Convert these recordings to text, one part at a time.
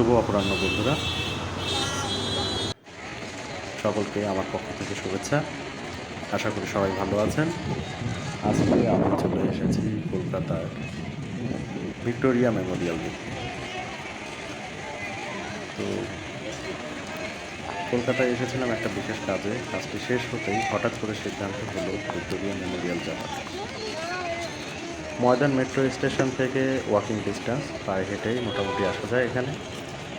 শুভ অপরাহ্ন বন্ধুরা, সকলকে আমার পক্ষ থেকে শুভেচ্ছা। আশা করি সবাই ভালো আছেন। আজকে আমি চলে এসেছি কলকাতার ভিক্টোরিয়া মেমোরিয়াল দেখতে। তো কলকাতায় এসেছিলাম একটা বিশেষ কাজে। কাজটি শেষ হতেই হঠাৎ করে সিদ্ধান্ত হলো ভিক্টোরিয়া মেমোরিয়াল যাওয়ার। ময়দান মেট্রো স্টেশন থেকে ওয়াকিং ডিস্টেন্স, পায়ে হেঁটেই মোটামুটি আসা যায় এখানে।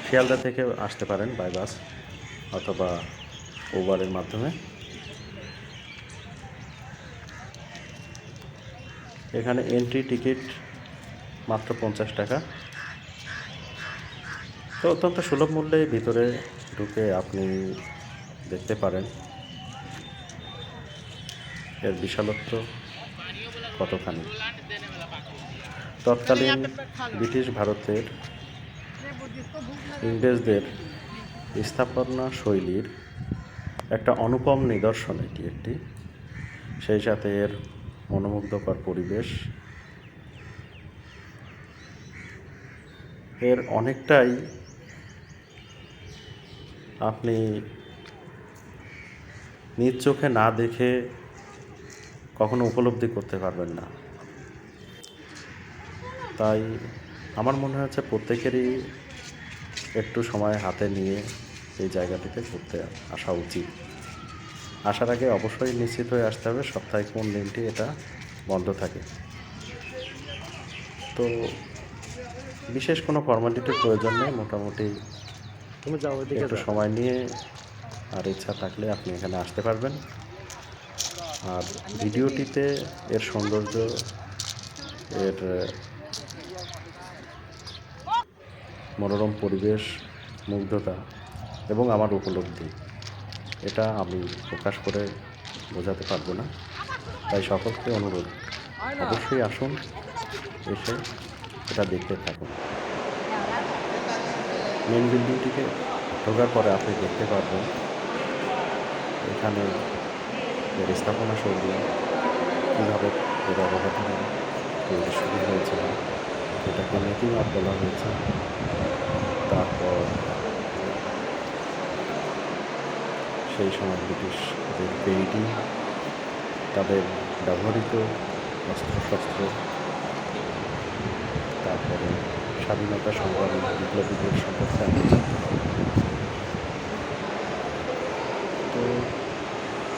শিয়ালদা থেকে আসতে পারেন বাই বাস অথবা উবারের মাধ্যমে। এখানে এন্ট্রি টিকিট মাত্র 50 টাকা। তো অত্যন্ত সুলভ মূল্যে ভিতরে ঢুকে আপনি দেখতে পারেন এর বিশালত্ব কতখানি। তৎকালীন ব্রিটিশ ভারতের ইংরেজদের স্থাপনা শৈলীর একটা অনুপম নিদর্শন এটি একটি। সেই সাথে এর মনোমুগ্ধকর পরিবেশ, এর অনেকটাই আপনি নিজ চোখে না দেখে কখনো উপলব্ধি করতে পারবেন না। তাই আমার মনে হচ্ছে প্রত্যেকেরই একটু সময় হাতে নিয়ে এই জায়গাটিতে ঘুরতে আসা উচিত। আসার আগে অবশ্যই নিশ্চিত হয়ে আসতে হবে সপ্তাহে কোন দিনটি এটা বন্ধ থাকে। তো বিশেষ কোনো ফর্মালিটির প্রয়োজন নেই, মোটামুটি একটু সময় নিয়ে আর ইচ্ছা থাকলে আপনি এখানে আসতে পারবেন। আর ভিডিওটিতে এর সৌন্দর্য, এর মনোরম পরিবেশ, মুগ্ধতা এবং আমার উপলব্ধি, এটা আমি প্রকাশ করে বোঝাতে পারবো না। তাই সকলকে অনুরোধ, অবশ্যই আসুন, এসে এটা দেখতে থাকুন। মেন বিল্ডিংটিকে ঢোকার পরে আপনি দেখতে পারবেন এখানে এর স্থাপনা শৈলী কীভাবে এর অবকাঠামো তৈরি শুরু হয়েছিল, এটাকে মেকিং আপ বলা হয়েছে। তারপর সেই সময় ব্রিটিশদের পেইন্টিং, তাদের ব্যবহৃত অস্ত্রশস্ত্র, তারপরে স্বাধীনতা সংগ্রামী বিপ্লবীদের সম্পর্কে আমি জানতে পারি। তো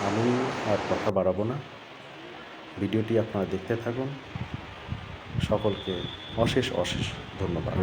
আমি আর কথা বাড়াবো না, ভিডিওটি আপনারা দেখতে থাকুন। সকলকে অশেষ অশেষ ধন্যবাদ।